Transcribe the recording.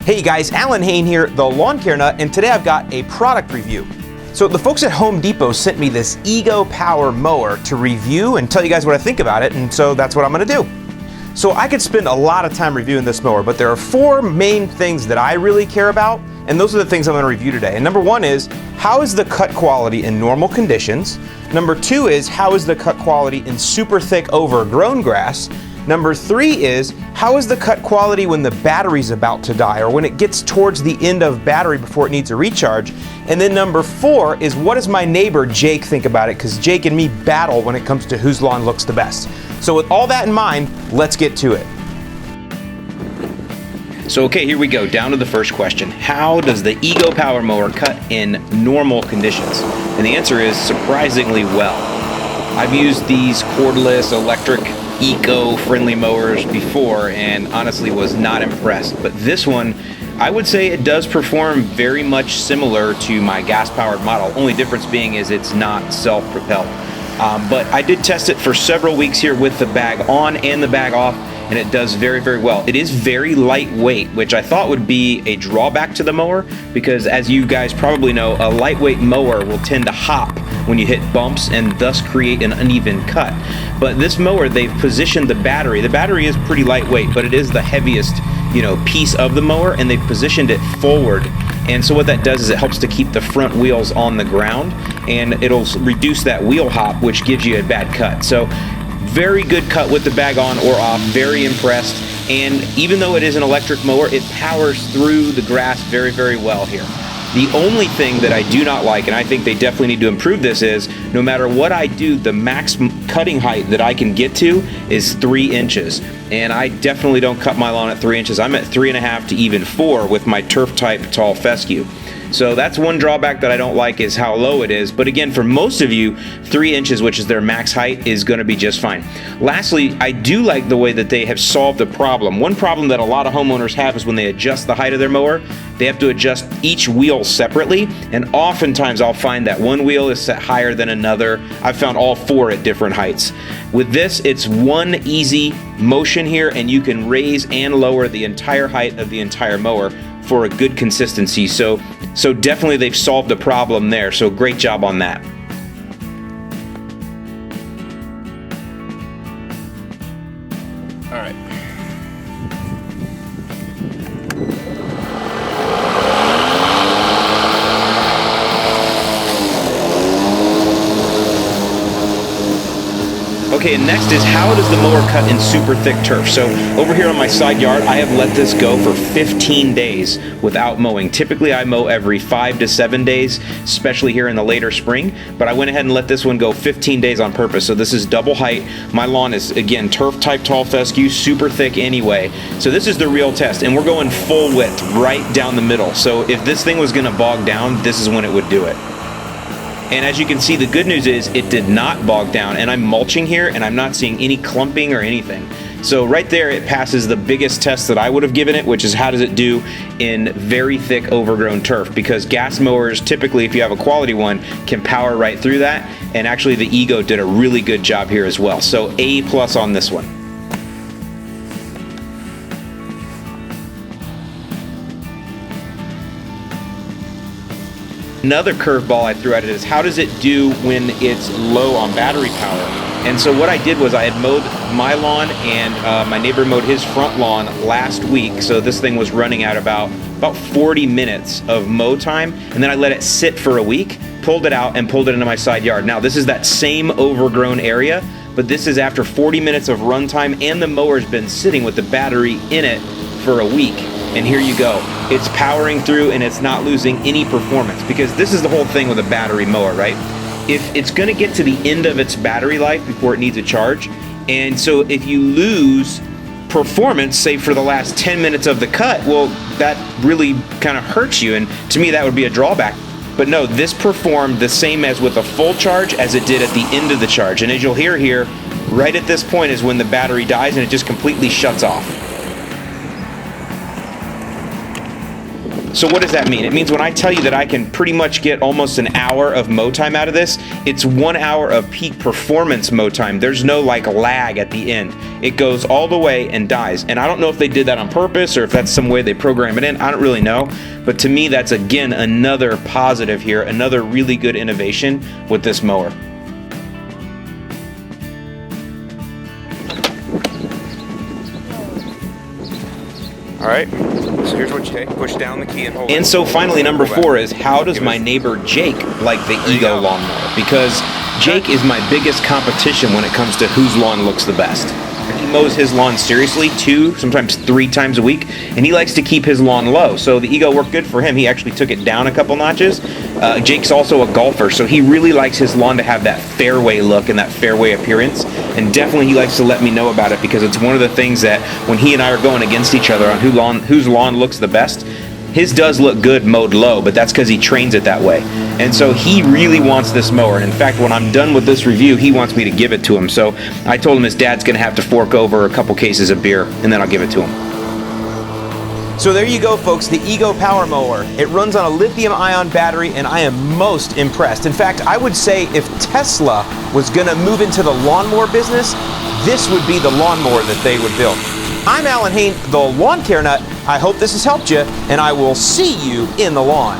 Hey guys, Alan Hain here, the Lawn Care Nut, and today I've got a product review. So the folks at Home Depot sent me this Ego Power mower to review and tell you guys what I think about it, and so that's what I'm gonna do. So I could spend a lot of time reviewing this mower, but there are four main things that I really care about, and those are the things I'm gonna review today. And number one is, how is the cut quality in normal conditions? Number two is, how is the cut quality in super thick overgrown grass? Number three is, how is the cut quality when the battery's about to die or when it gets towards the end of battery before it needs a recharge? And then number four is, what does my neighbor Jake think about it? Because Jake and me battle when it comes to whose lawn looks the best. So with all that in mind, let's get to it. So okay, here we go, down to the first question. How does the Ego Power Mower cut in normal conditions? And the answer is surprisingly well. I've used these cordless electric eco-friendly mowers before and honestly was not impressed, but this one, I would say it does perform very much similar to my gas-powered model. Only difference being is it's not self-propelled. But I did test it for several weeks here with the bag on and the bag off, and it does very, very well. It is very lightweight, which I thought would be a drawback to the mower, because as you guys probably know, a lightweight mower will tend to hop when you hit bumps and thus create an uneven cut. But this mower, they've positioned the battery. The battery is pretty lightweight, but it is the heaviest, piece of the mower, and they've positioned it forward. And so what that does is it helps to keep the front wheels on the ground, and it'll reduce that wheel hop, which gives you a bad cut. So very good cut with the bag on or off, very impressed. And even though it is an electric mower, it powers through the grass very, very well here. The only thing that I do not like, and I think they definitely need to improve this, is no matter what I do, the max cutting height that I can get to is 3 inches. And I definitely don't cut my lawn at 3 inches. I'm at 3.5 to even 4 with my turf type tall fescue. So that's one drawback that I don't like, is how low it is. But again, for most of you, 3 inches, which is their max height, is gonna be just fine. Lastly, I do like the way that they have solved the problem. One problem that a lot of homeowners have is when they adjust the height of their mower, they have to adjust each wheel separately. And oftentimes I'll find that one wheel is set higher than another. I've found all 4 at different heights. With this, it's one easy motion here, and you can raise and lower the entire height of the entire mower for a good consistency. So definitely they've solved the problem there. So great job on that. All right. Okay, and next is, how does the mower cut in super thick turf? So over here on my side yard, I have let this go for 15 days without mowing. Typically I mow every 5 to 7 days, especially here in the later spring, but I went ahead and let this one go 15 days on purpose. So this is double height. My lawn is, again, turf type tall fescue, super thick anyway. So this is the real test, and we're going full width right down the middle. So if this thing was gonna bog down, this is when it would do it. And as you can see, the good news is it did not bog down, and I'm mulching here and I'm not seeing any clumping or anything. So right there, it passes the biggest test that I would have given it, which is how does it do in very thick overgrown turf? Because gas mowers, typically if you have a quality one, can power right through that. And actually the Ego did a really good job here as well. So A+ on this one. Another curveball I threw at it is, how does it do when it's low on battery power? And so what I did was I had mowed my lawn, and my neighbor mowed his front lawn last week. So this thing was running at about 40 minutes of mow time. And then I let it sit for a week, pulled it out, and pulled it into my side yard. Now this is that same overgrown area, but this is after 40 minutes of run time, and the mower's been sitting with the battery in it for a week. And here you go. It's powering through and it's not losing any performance, because this is the whole thing with a battery mower, right? If it's gonna get to the end of its battery life before it needs a charge, and so if you lose performance, say for the last 10 minutes of the cut, well, that really kind of hurts you, and to me that would be a drawback. But no, this performed the same as with a full charge as it did at the end of the charge. And as you'll hear here, right at this point is when the battery dies and it just completely shuts off. So what does that mean? It means when I tell you that I can pretty much get almost an hour of mow time out of this, it's 1 hour of peak performance mow time. There's no like lag at the end. It goes all the way and dies. And I don't know if they did that on purpose or if that's some way they program it in. I don't really know. But to me, that's again another positive here, another really good innovation with this mower. All right, so here's what you take. Push down the key and hold it. And so finally, number 4 is, how does my neighbor Jake like the Ego lawnmower? Because Jake is my biggest competition when it comes to whose lawn looks the best. He mows his lawn seriously 2, sometimes 3 times a week, and he likes to keep his lawn low. So the Ego worked good for him. He actually took it down a couple notches. Jake's also a golfer, so he really likes his lawn to have that fairway look and that fairway appearance. And definitely he likes to let me know about it, because it's one of the things that when he and I are going against each other on whose lawn looks the best, his does look good mowed low, but that's because he trains it that way. And so he really wants this mower. And in fact, when I'm done with this review, he wants me to give it to him. So I told him his dad's going to have to fork over a couple cases of beer, and then I'll give it to him. So there you go, folks, the Ego Power Mower. It runs on a lithium-ion battery, and I am most impressed. In fact, I would say if Tesla was going to move into the lawnmower business, this would be the lawnmower that they would build. I'm Alan Hain, the Lawn Care Nut. I hope this has helped you, and I will see you in the lawn.